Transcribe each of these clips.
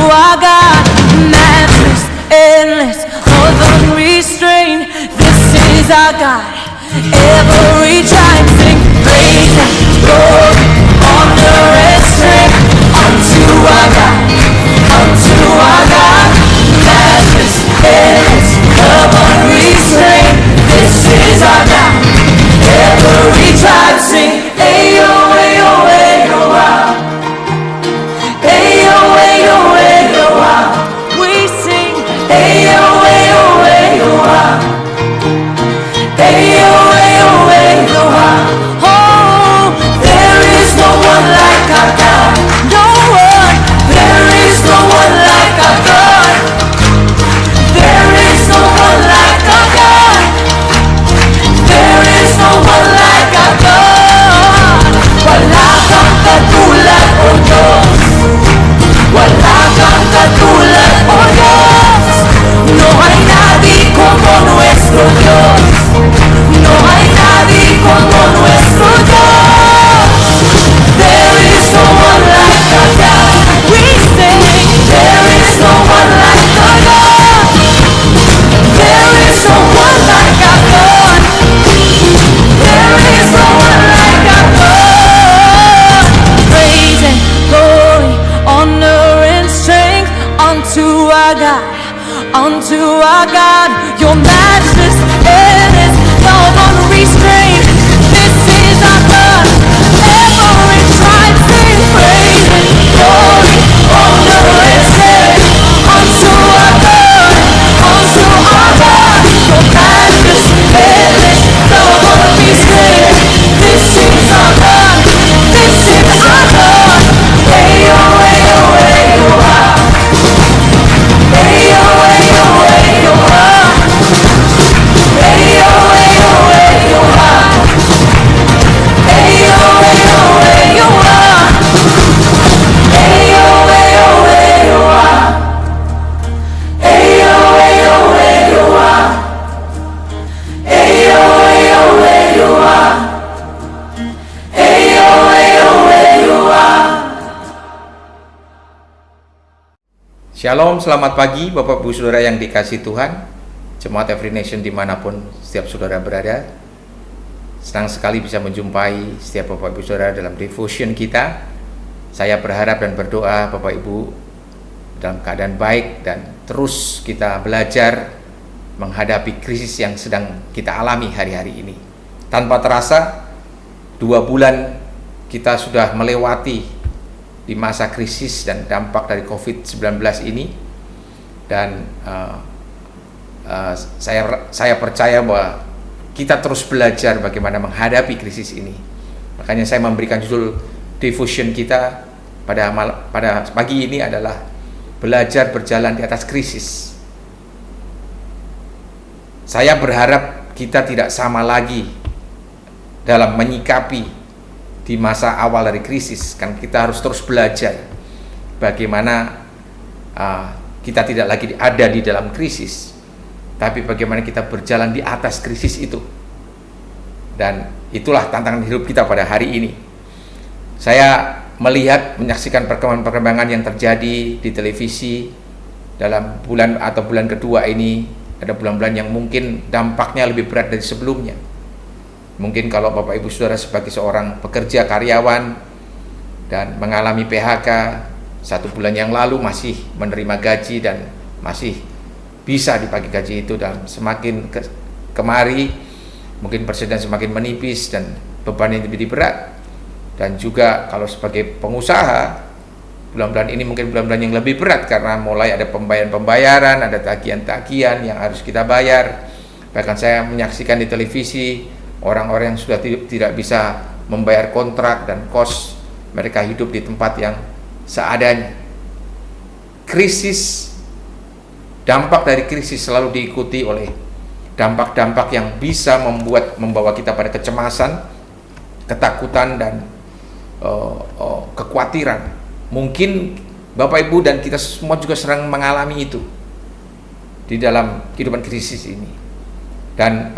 our God. Matchless, endless, love unrestrained. This is our God. Every tribe sing praise and glory, honor and strength unto our God, unto our God. Matchless, endless, love unrestrained. This is our God. Every tribe sing, ayo, ayo, ayo, wow. Ayo, ayo, ayo, wow. We sing, ayo, ayo, ayo, wow. Ayo, ayo, ayo, wow. Oh, there is no one like our God. No one. There is no one like our God. There is no one like our God. There is no one like our God. Wala kang katulad, oh Diyos. Wala kang katulad, oh Diyos. No hay nadie como nuestro Dios. No hay nadie como nuestro Dios. There is no one like our God. We sing, there is no one like our God. There is no one like our God. There is no one like our God. Praise and glory, honor and strength unto our God, unto our God. Your matchless endless love unrestrained. This is our God. Every tribe sing praise and glory, honor and strength unto our God, unto our God. Your matchless endless love unrestrained. This is our God. This is our God. Ayo, ayo, ayo, wow. Ayo, ayo, ayo, wow. Ayo, ayo, ayo, wow. Ayo, ayo, ayo, wow. Ayo, ayo, ayo, wow. Ayo, ayo, ayo, wow. Ayo, ayo, ayo, wow. Ayo, ayo, ayo, wow. Shalom, selamat pagi Bapak Ibu Saudara yang dikasihi Tuhan, Jemaat Every Nation dimanapun setiap saudara berada. Senang sekali bisa menjumpai setiap Bapak Ibu Saudara dalam devotion kita. Saya berharap dan berdoa Bapak Ibu dalam keadaan baik dan terus kita belajar menghadapi krisis yang sedang kita alami hari-hari ini. Tanpa terasa 2 bulan kita sudah melewati di masa krisis dan dampak dari COVID-19 ini, dan saya percaya bahwa kita terus belajar bagaimana menghadapi krisis ini. Makanya saya memberikan judul devotion kita pada pagi ini adalah belajar berjalan di atas krisis. Saya berharap kita tidak sama lagi dalam menyikapi di masa awal dari krisis, kan kita harus terus belajar bagaimana kita tidak lagi ada di dalam krisis, tapi bagaimana kita berjalan di atas krisis itu. Dan itulah tantangan hidup kita pada hari ini. Saya menyaksikan perkembangan yang terjadi di televisi dalam bulan kedua ini. Ada bulan-bulan yang mungkin dampaknya lebih berat dari sebelumnya. Mungkin kalau Bapak Ibu Saudara sebagai seorang pekerja karyawan dan mengalami PHK 1 bulan yang lalu masih menerima gaji dan masih bisa dibagi gaji itu, dan semakin kemari mungkin persediaan semakin menipis dan beban yang lebih berat. Dan juga kalau sebagai pengusaha, bulan-bulan ini mungkin bulan-bulan yang lebih berat karena mulai ada pembayaran, ada tagihan-tagihan yang harus kita bayar. Bahkan saya menyaksikan di televisi orang-orang yang sudah tidak bisa membayar kontrak dan kos, mereka hidup di tempat yang seadanya. Krisis, dampak dari krisis selalu diikuti oleh dampak-dampak yang bisa membawa kita pada kecemasan, ketakutan, dan kekhawatiran. Mungkin Bapak Ibu dan kita semua juga sering mengalami itu di dalam kehidupan krisis ini. Dan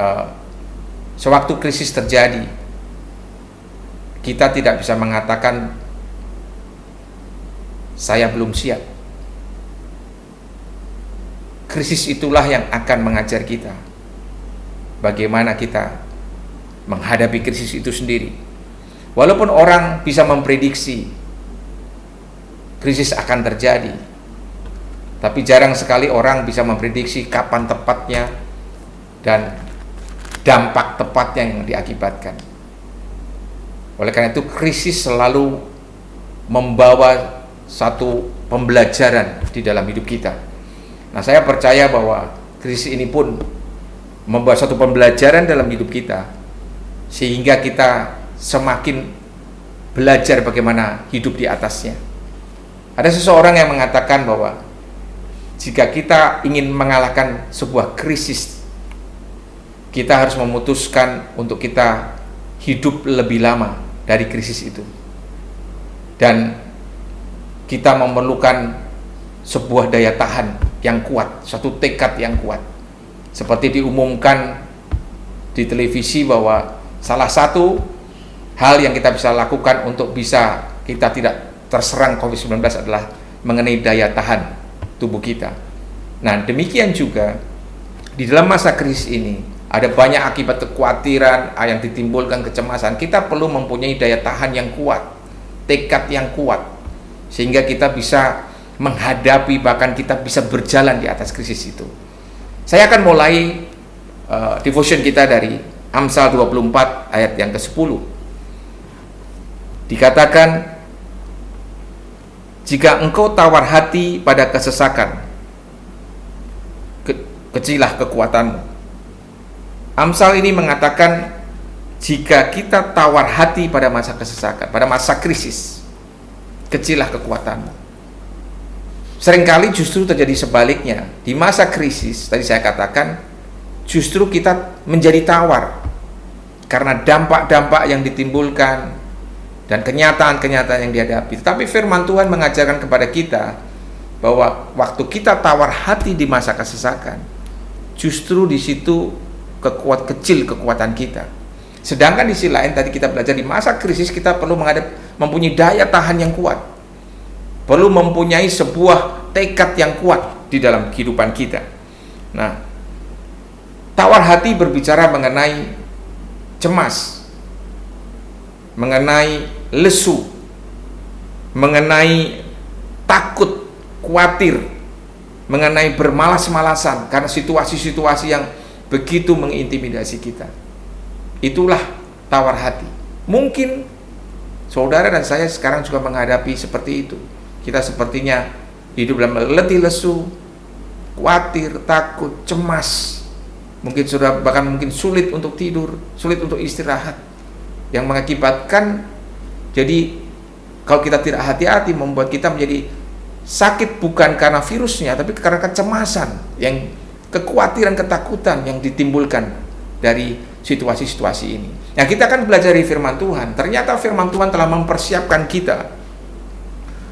sewaktu krisis terjadi, kita tidak bisa mengatakan saya belum siap. krisis itulah yang akan mengajar kita bagaimana kita menghadapi krisis itu sendiri. Walaupun orang bisa memprediksi krisis akan terjadi, tapi jarang sekali orang bisa memprediksi kapan tepatnya dan dampak tepatnya yang diakibatkan. Oleh karena itu, krisis selalu membawa satu pembelajaran di dalam hidup kita. Nah, saya percaya bahwa krisis ini pun membawa satu pembelajaran dalam hidup kita, sehingga kita semakin belajar bagaimana hidup di atasnya. Ada seseorang yang mengatakan bahwa jika kita ingin mengalahkan sebuah krisis, kita harus memutuskan untuk kita hidup lebih lama dari krisis itu. Dan kita memerlukan sebuah daya tahan yang kuat, satu tekad yang kuat. Seperti diumumkan di televisi bahwa salah satu hal yang kita bisa lakukan untuk bisa kita tidak terserang COVID-19 adalah mengenai daya tahan tubuh kita. Nah, demikian juga di dalam masa krisis ini ada banyak akibat kekhawatiran yang ditimbulkan, kecemasan. Kita perlu mempunyai daya tahan yang kuat, tekad yang kuat, sehingga kita bisa menghadapi, bahkan kita bisa berjalan di atas krisis itu. Saya akan mulai devotion kita dari Amsal 24 ayat yang ke-10. Dikatakan, jika engkau tawar hati pada kesesakan, kecilah kekuatanmu. Amsal ini mengatakan, jika kita tawar hati pada masa kesesakan, pada masa krisis, kecilah kekuatanmu. Seringkali justru terjadi sebaliknya. Di masa krisis, tadi saya katakan, justru kita menjadi tawar karena dampak-dampak yang ditimbulkan dan kenyataan-kenyataan yang dihadapi. Tetapi firman Tuhan mengajarkan kepada kita bahwa waktu kita tawar hati di masa kesesakan, justru di situ kecil kekuatan kita. Sedangkan di sisi lain, tadi kita belajar di masa krisis kita perlu mempunyai daya tahan yang kuat, perlu mempunyai sebuah tekad yang kuat di dalam kehidupan kita. Nah, tawar hati berbicara mengenai cemas, mengenai lesu, mengenai takut, khawatir, mengenai bermalas-malasan karena situasi-situasi yang begitu mengintimidasi kita. Itulah tawar hati. Mungkin saudara dan saya sekarang juga menghadapi seperti itu. Kita sepertinya hidup dalam letih lesu, khawatir, takut, cemas. Mungkin sudah bahkan mungkin sulit untuk tidur, sulit untuk istirahat, yang mengakibatkan, jadi kalau kita tidak hati-hati, membuat kita menjadi sakit bukan karena virusnya, tapi karena kecemasan, yang kekhawatiran, ketakutan yang ditimbulkan dari situasi-situasi ini. Nah, kita akan belajar dari firman Tuhan. Ternyata firman Tuhan telah mempersiapkan kita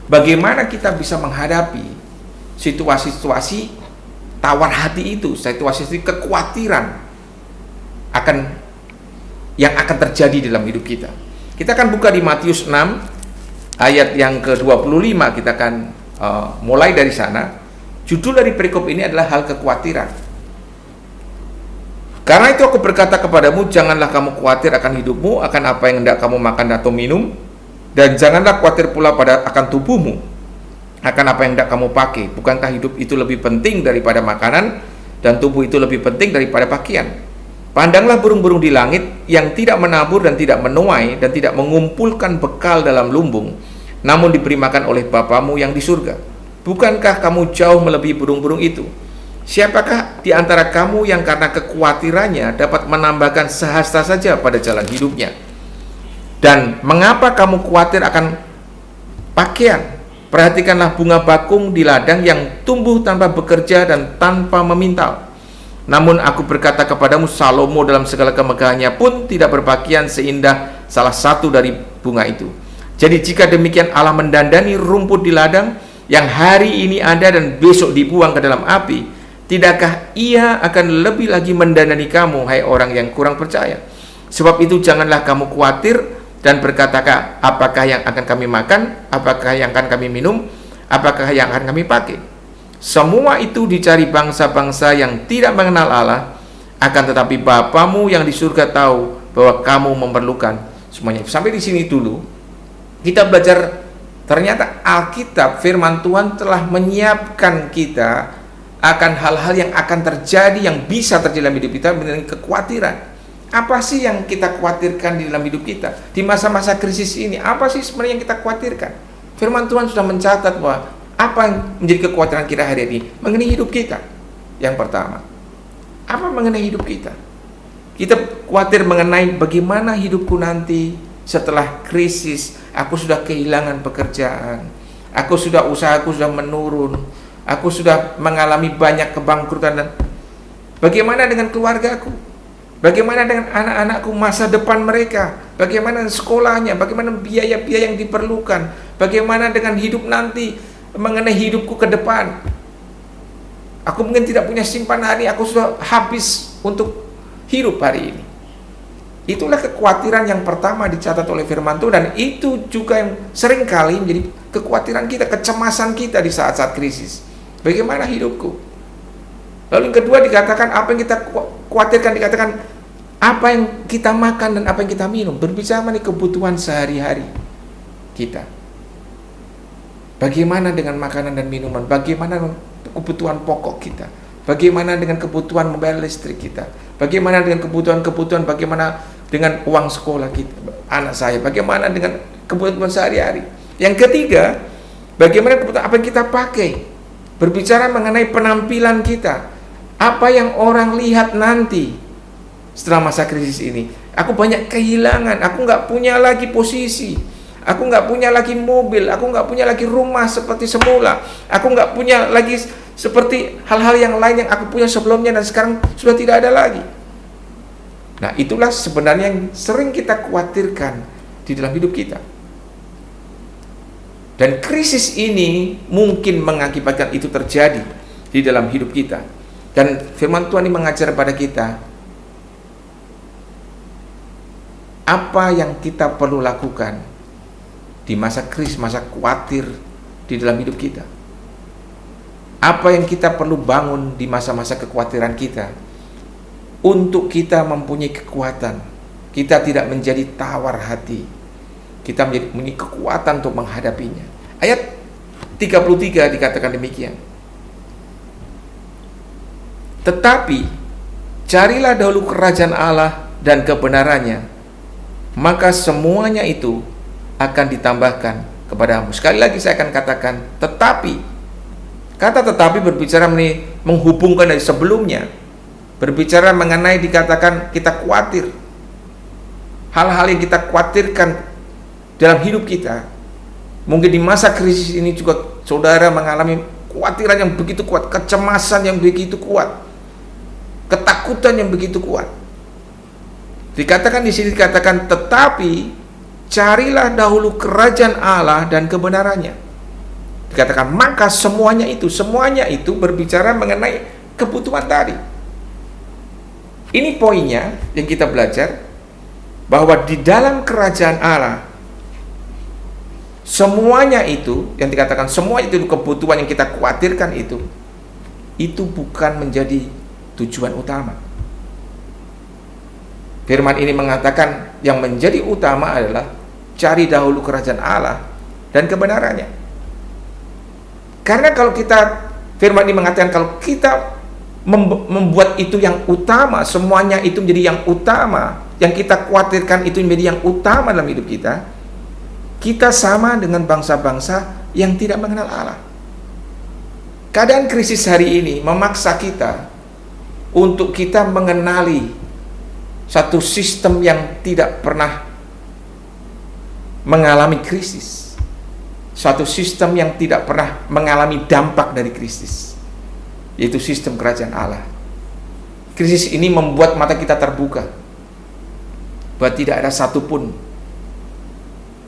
bagaimana kita bisa menghadapi situasi-situasi tawar hati itu, situasi kekhawatiran yang akan terjadi dalam hidup kita. Kita akan buka di Matius 6 ayat yang ke-25. Kita akan mulai dari sana. Judul dari perikop ini adalah hal kekhawatiran. Karena itu aku berkata kepadamu, janganlah kamu khawatir akan hidupmu, akan apa yang hendak kamu makan atau minum, dan janganlah khawatir pula akan tubuhmu, akan apa yang hendak kamu pakai. Bukankah hidup itu lebih penting daripada makanan, dan tubuh itu lebih penting daripada pakaian? Pandanglah burung-burung di langit yang tidak menabur dan tidak menuai dan tidak mengumpulkan bekal dalam lumbung, namun diberi makan oleh Bapamu yang di surga. Bukankah kamu jauh melebihi burung-burung itu? Siapakah di antara kamu yang karena kekhawatirannya dapat menambahkan sehasta saja pada jalan hidupnya? Dan mengapa kamu khawatir akan pakaian? Perhatikanlah bunga bakung di ladang yang tumbuh tanpa bekerja dan tanpa memintal. Namun aku berkata kepadamu, Salomo dalam segala kemegahannya pun tidak berpakaian seindah salah satu dari bunga itu. Jadi jika demikian Allah mendandani rumput di ladang yang hari ini ada dan besok dibuang ke dalam api, tidakkah Ia akan lebih lagi mendandani kamu, hai orang yang kurang percaya? Sebab itu janganlah kamu khawatir dan berkatakah, apakah yang akan kami makan, apakah yang akan kami minum, apakah yang akan kami pakai? semua itu dicari bangsa-bangsa yang tidak mengenal Allah, akan tetapi Bapamu yang di surga tahu bahwa kamu memerlukan semuanya. Sampai di sini dulu kita belajar, ternyata Alkitab, firman Tuhan telah menyiapkan kita akan hal-hal yang akan terjadi, yang bisa terjadi dalam hidup kita, mengenai kekhawatiran. Apa sih yang kita khawatirkan di dalam hidup kita di masa-masa krisis ini? Apa sih sebenarnya yang kita khawatirkan? Firman Tuhan sudah mencatat bahwa apa yang menjadi kekhawatiran kita hari ini mengenai hidup kita. Yang pertama, apa mengenai hidup kita? Kita khawatir mengenai bagaimana hidupku nanti setelah krisis. Aku sudah kehilangan pekerjaan, usahaku sudah menurun, aku sudah mengalami banyak kebangkrutan. Dan bagaimana dengan keluargaku? Bagaimana dengan anak-anakku, masa depan mereka? Bagaimana sekolahnya? Bagaimana biaya-biaya yang diperlukan? Bagaimana dengan hidup nanti, mengenai hidupku ke depan? Aku mungkin tidak punya simpanan hari, aku sudah habis untuk hidup hari ini. Itulah kekhawatiran yang pertama dicatat oleh firman Tuhan, dan itu juga yang seringkali menjadi kekhawatiran kita, kecemasan kita di saat-saat krisis. Bagaimana hidupku? Lalu yang kedua dikatakan, apa yang kita khawatirkan, dikatakan apa yang kita makan dan apa yang kita minum. Berbicara mengenai kebutuhan sehari-hari kita. Bagaimana dengan makanan dan minuman? Bagaimana kebutuhan pokok kita? Bagaimana dengan kebutuhan membayar listrik kita? Bagaimana dengan kebutuhan-kebutuhan? Bagaimana dengan uang sekolah kita, anak saya? Bagaimana dengan kebutuhan sehari-hari? Yang ketiga, bagaimana kebutuhan apa yang kita pakai? Berbicara mengenai penampilan kita. Apa yang orang lihat nanti setelah masa krisis ini? Aku banyak kehilangan, aku nggak punya lagi posisi, aku nggak punya lagi mobil, aku nggak punya lagi rumah seperti semula, aku nggak punya lagi seperti hal-hal yang lain yang aku punya sebelumnya dan sekarang sudah tidak ada lagi. Nah, itulah sebenarnya yang sering kita khawatirkan di dalam hidup kita. Dan krisis ini mungkin mengakibatkan itu terjadi di dalam hidup kita. Dan firman Tuhan ini mengajar pada kita apa yang kita perlu lakukan di masa krisis, masa khawatir di dalam hidup kita. Apa yang kita perlu bangun di masa-masa kekhawatiran kita untuk kita mempunyai kekuatan. Kita tidak menjadi tawar hati. Kita mempunyai kekuatan untuk menghadapinya. Ayat 33 dikatakan demikian. Tetapi carilah dahulu kerajaan Allah dan kebenarannya, maka semuanya itu akan ditambahkan kepadamu. Sekali lagi saya akan katakan tetapi. Kata tetapi berbicara menghubungkan dari sebelumnya. Berbicara mengenai dikatakan kita khawatir. Hal-hal yang kita khawatirkan dalam hidup kita. Mungkin di masa krisis ini juga saudara mengalami kekhawatiran yang begitu kuat, kecemasan yang begitu kuat, ketakutan yang begitu kuat. Dikatakan di sini, dikatakan tetapi carilah dahulu kerajaan Allah dan kebenarannya. Dikatakan maka semuanya itu berbicara mengenai kebutuhan tadi. Ini poinnya yang kita belajar, bahwa di dalam kerajaan Allah semuanya itu yang dikatakan, semua itu kebutuhan yang kita khawatirkan itu bukan menjadi tujuan utama. Firman ini mengatakan yang menjadi utama adalah cari dahulu kerajaan Allah dan kebenarannya. Karena kalau kita, firman ini mengatakan kalau kita membuat itu yang utama, semuanya itu menjadi yang utama, yang kita khawatirkan itu menjadi yang utama dalam hidup kita, kita sama dengan bangsa-bangsa yang tidak mengenal Allah. Keadaan krisis hari ini memaksa kita untuk kita mengenali satu sistem yang tidak pernah mengalami krisis, satu sistem yang tidak pernah mengalami dampak dari krisis, yaitu sistem kerajaan Allah. Krisis ini membuat mata kita terbuka bahwa tidak ada satupun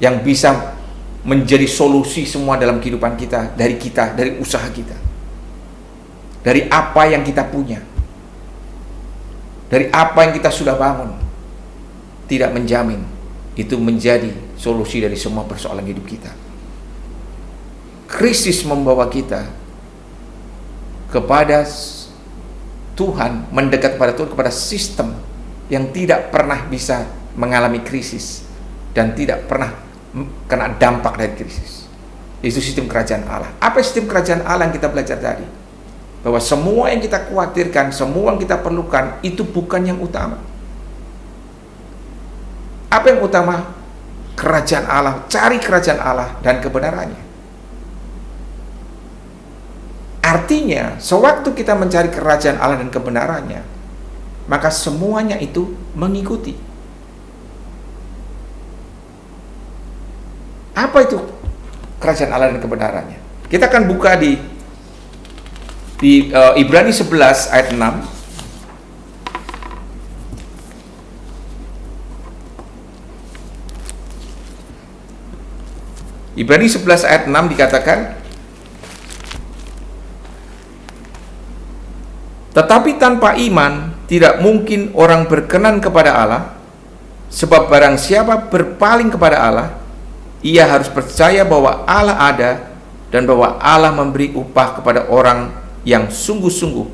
yang bisa menjadi solusi semua dalam kehidupan kita, dari usaha kita, dari apa yang kita punya, dari apa yang kita sudah bangun, tidak menjamin itu menjadi solusi dari semua persoalan hidup kita. Krisis membawa kita kepada Tuhan, mendekat kepada Tuhan, kepada sistem yang tidak pernah bisa mengalami krisis dan tidak pernah kena dampak dari krisis. Itu sistem kerajaan Allah. Apa sistem kerajaan Allah yang kita belajar tadi? Bahwa semua yang kita khawatirkan, semua yang kita perlukan, itu bukan yang utama. Apa yang utama? Kerajaan Allah. Cari kerajaan Allah dan kebenarannya. Artinya, sewaktu kita mencari kerajaan Allah dan kebenarannya, maka semuanya itu mengikuti. Apa itu kerajaan Allah dan kebenarannya? Kita akan buka di Ibrani 11 ayat 6. Ibrani 11 ayat 6 dikatakan, tetapi tanpa iman tidak mungkin orang berkenan kepada Allah, sebab barang siapa berpaling kepada Allah, ia harus percaya bahwa Allah ada dan bahwa Allah memberi upah kepada orang yang sungguh-sungguh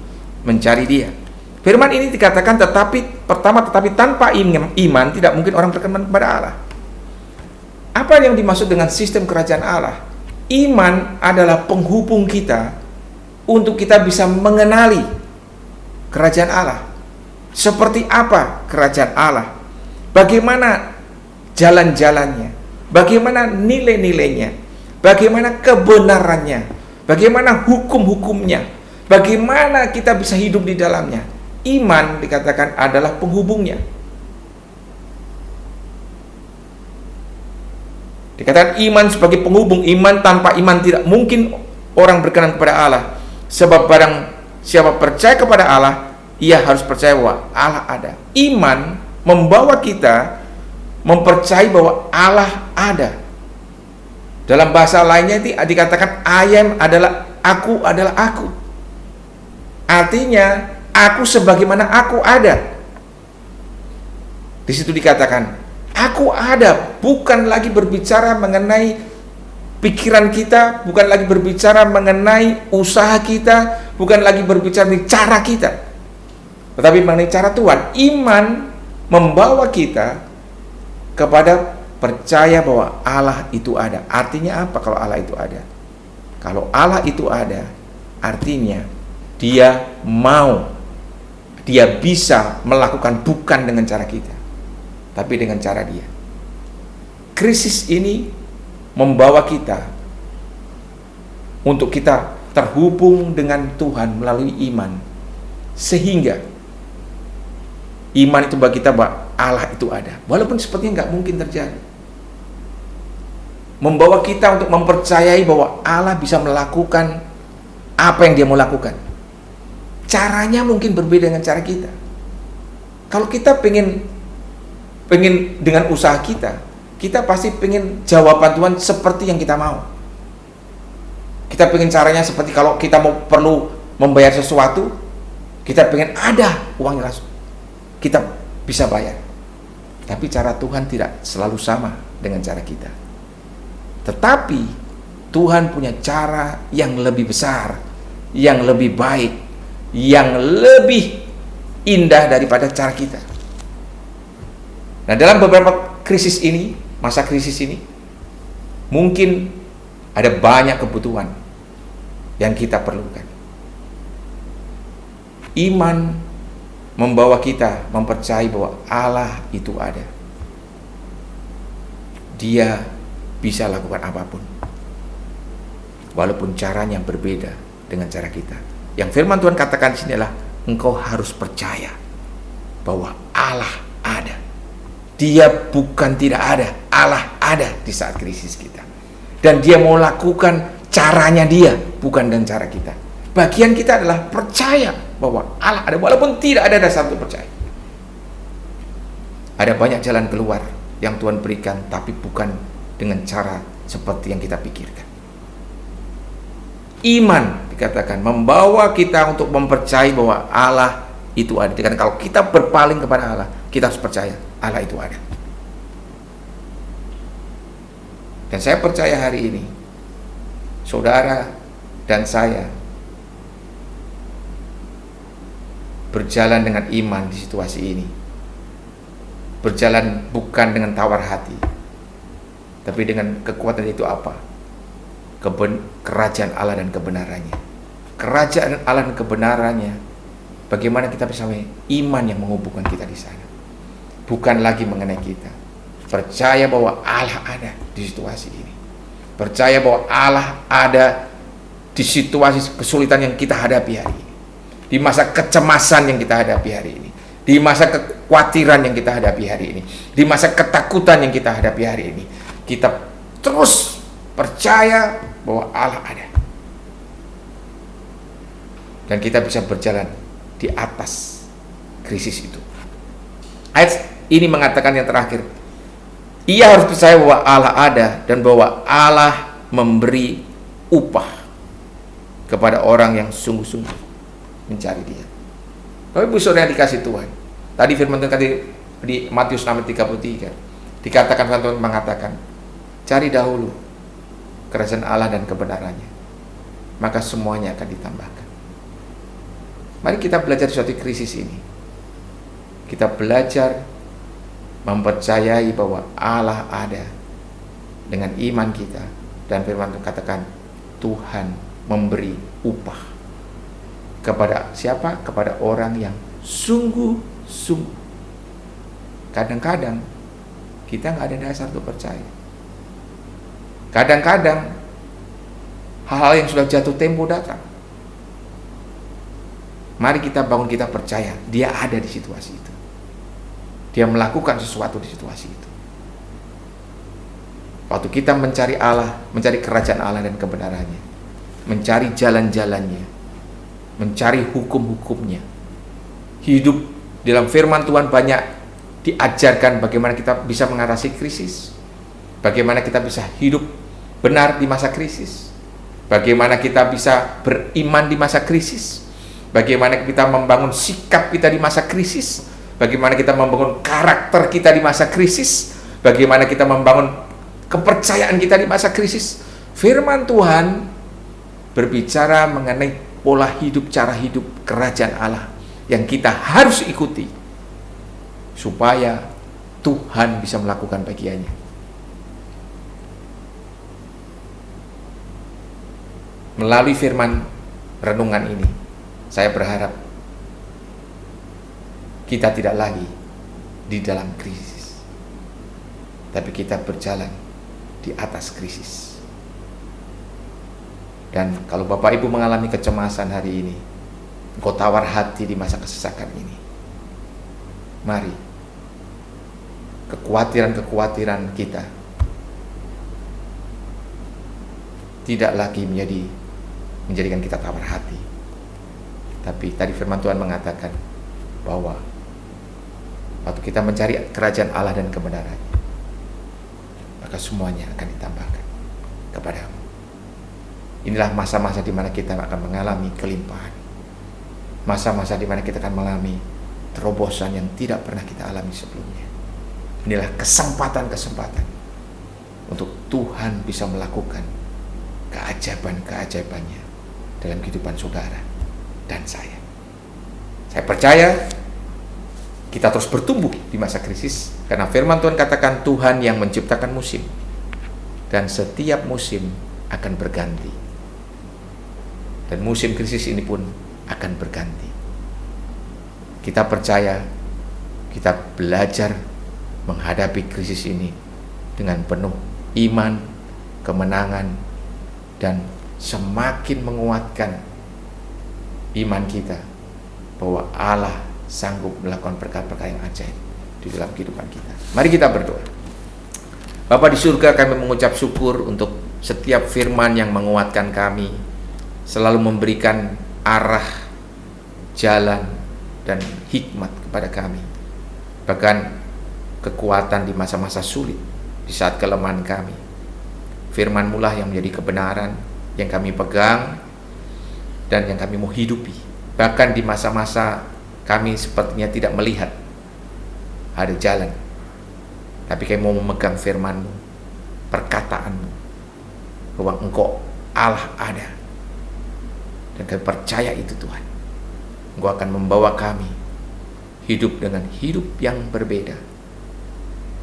mencari Dia. Firman ini dikatakan tetapi tanpa iman tidak mungkin orang berkenan kepada Allah. Apa yang dimaksud dengan sistem kerajaan Allah? Iman adalah penghubung kita untuk kita bisa mengenali kerajaan Allah. Seperti apa kerajaan Allah? Bagaimana jalan-jalannya? Bagaimana nilai-nilainya? Bagaimana kebenarannya? Bagaimana hukum-hukumnya? Bagaimana kita bisa hidup di dalamnya? Iman dikatakan adalah penghubungnya. Dikatakan iman sebagai penghubung. Iman, tanpa iman tidak mungkin orang berkenan kepada Allah. Sebab barang siapa percaya kepada Allah, ia harus percaya bahwa Allah ada. Iman membawa kita mempercayai bahwa Allah ada. Dalam bahasa lainnya itu dikatakan I am adalah aku adalah aku. Artinya aku sebagaimana aku ada. Di situ dikatakan aku ada, bukan lagi berbicara mengenai pikiran kita, bukan lagi berbicara mengenai usaha kita, bukan lagi berbicara mengenai cara kita, tetapi mengenai cara Tuhan. Iman membawa kita kepada percaya bahwa Allah itu ada. Artinya apa kalau Allah itu ada? Kalau Allah itu ada, artinya Dia mau, Dia bisa melakukan bukan dengan cara kita, tapi dengan cara Dia. Krisis ini membawa kita untuk kita terhubung dengan Tuhan melalui iman, sehingga iman itu bagi kita bahwa Allah itu ada, walaupun sepertinya nggak mungkin terjadi. Membawa kita untuk mempercayai bahwa Allah bisa melakukan apa yang Dia mau lakukan. Caranya mungkin berbeda dengan cara kita. Kalau kita pengen dengan usaha kita pasti pengen jawaban Tuhan seperti yang kita mau. Kita pengen caranya seperti kalau kita perlu membayar sesuatu, kita pengen ada uangnya langsung, kita bisa bayar. Tapi cara Tuhan tidak selalu sama dengan cara kita. Tetapi Tuhan punya cara yang lebih besar, yang lebih baik, yang lebih indah daripada cara kita. Nah, dalam beberapa krisis ini, masa krisis ini, mungkin ada banyak kebutuhan yang kita perlukan. Iman membawa kita mempercayai bahwa Allah itu ada. Dia bisa lakukan apapun, walaupun caranya berbeda dengan cara kita. Yang firman Tuhan katakan di sini adalah engkau harus percaya bahwa Allah ada. Dia bukan tidak ada, Allah ada di saat krisis kita. Dan Dia mau lakukan caranya Dia, bukan dengan cara kita. Bagian kita adalah percaya bahwa Allah ada, walaupun tidak ada dasar untuk percaya. Ada banyak jalan keluar yang Tuhan berikan, tapi bukan dengan cara seperti yang kita pikirkan. Iman dikatakan membawa kita untuk mempercayai bahwa Allah itu ada. Dikatakan kalau kita berpaling kepada Allah, kita harus percaya Allah itu ada. Dan saya percaya hari ini saudara dan saya berjalan dengan iman di situasi ini. Berjalan bukan dengan tawar hati, tapi dengan kekuatan itu apa? Kerajaan Allah dan kebenarannya. Kerajaan Allah dan kebenarannya, bagaimana kita bisa iman yang menghubungkan kita di sana. Bukan lagi mengenai kita. Percaya bahwa Allah ada di situasi ini. Percaya bahwa Allah ada di situasi kesulitan yang kita hadapi hari ini. Di masa kecemasan yang kita hadapi hari ini. Di masa kekhawatiran yang kita hadapi hari ini. Di masa ketakutan yang kita hadapi hari ini. Kita terus percaya bahwa Allah ada. Dan kita bisa berjalan di atas krisis itu. Ayat ini mengatakan yang terakhir, ia harus percaya bahwa Allah ada dan bahwa Allah memberi upah kepada orang yang sungguh-sungguh mencari Dia. Bapak Ibu Saudara yang dikasih Tuhan, tadi firman Tuhan di Matius 6:33 dikatakan, Tuhan mengatakan, cari dahulu kerajaan Allah dan kebenarannya, maka semuanya akan ditambahkan. Mari kita belajar di suatu krisis ini. Kita belajar mempercayai bahwa Allah ada dengan iman kita. Dan firman Tuhan katakan, Tuhan memberi upah kepada siapa? Kepada orang yang sungguh-sungguh. Kadang-kadang kita nggak ada dasar untuk percaya. Kadang-kadang hal-hal yang sudah jatuh tempo datang. Mari kita bangun, kita percaya Dia ada di situasi itu. Dia melakukan sesuatu di situasi itu. Waktu kita mencari Allah, mencari kerajaan Allah dan kebenarannya, mencari jalan-jalannya, mencari hukum-hukumnya, hidup dalam firman Tuhan banyak diajarkan bagaimana kita bisa mengatasi krisis, bagaimana kita bisa hidup benar di masa krisis, bagaimana kita bisa beriman di masa krisis, bagaimana kita membangun sikap kita di masa krisis, bagaimana kita membangun karakter kita di masa krisis, bagaimana kita membangun kepercayaan kita di masa krisis. Firman Tuhan berbicara mengenai pola hidup, cara hidup kerajaan Allah yang kita harus ikuti supaya Tuhan bisa melakukan bagiannya. Melalui firman renungan ini, saya berharap kita tidak lagi di dalam krisis, tapi kita berjalan di atas krisis. Dan kalau Bapak Ibu mengalami kecemasan hari ini, engkau tawar hati di masa kesesakan ini, mari kekhawatiran-kekhawatiran kita tidak lagi menjadikan kita tawar hati. Tapi tadi firman Tuhan mengatakan bahwa waktu kita mencari kerajaan Allah dan kebenarannya, maka semuanya akan ditambahkan kepadamu. Inilah masa-masa di mana kita akan mengalami kelimpahan. Masa-masa di mana kita akan mengalami terobosan yang tidak pernah kita alami sebelumnya. Inilah kesempatan-kesempatan untuk Tuhan bisa melakukan keajaiban-keajaibannya dalam kehidupan saudara dan saya. Saya percaya kita terus bertumbuh di masa krisis, karena firman Tuhan katakan Tuhan yang menciptakan musim, dan setiap musim akan berganti, dan musim krisis ini pun akan berganti. Kita percaya, kita belajar menghadapi krisis ini dengan penuh iman, kemenangan, dan semakin menguatkan iman kita bahwa Allah sanggup melakukan perkara-perkara yang ajaib di dalam kehidupan kita. Mari kita berdoa. Bapa di surga, kami mengucap syukur untuk setiap firman yang menguatkan kami, selalu memberikan arah, jalan, dan hikmat kepada kami. Bahkan kekuatan di masa-masa sulit, di saat kelemahan kami. Firman-Mu lah yang menjadi kebenaran yang kami pegang dan yang kami mau hidupi. Bahkan di masa-masa kami sepertinya tidak melihat ada jalan, tapi kami mau memegang firman-Mu, perkataan-Mu, bahwa Engkau Allah ada, dan kami percaya itu Tuhan. Engkau akan membawa kami hidup dengan hidup yang berbeda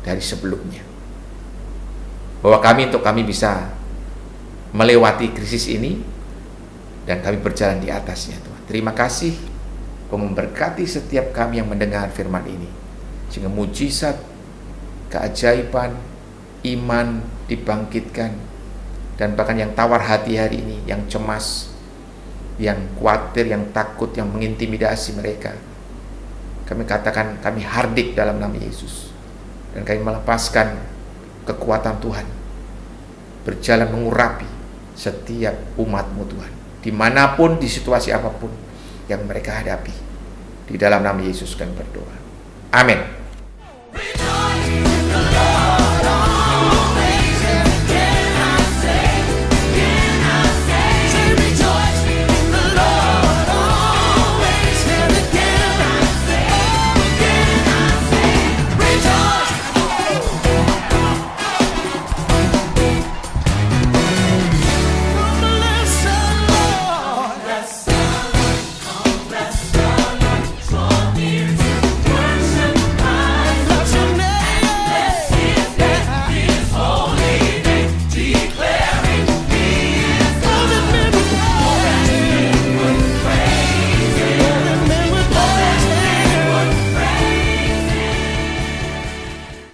dari sebelumnya. Bahwa untuk kami bisa melewati krisis ini dan kami berjalan di atasnya, Tuhan. Terima kasih Kau memberkati setiap kami yang mendengar firman ini, sehingga mujizat, keajaiban, iman dibangkitkan, dan bahkan yang tawar hati hari ini, yang cemas, yang khawatir, yang takut, yang mengintimidasi mereka, kami katakan kami hardik dalam nama Yesus, dan kami melepaskan kekuatan Tuhan berjalan mengurapi setiap umat-Mu Tuhan, dimanapun, di situasi apapun yang mereka hadapi. Di dalam nama Yesus kami berdoa. Amin.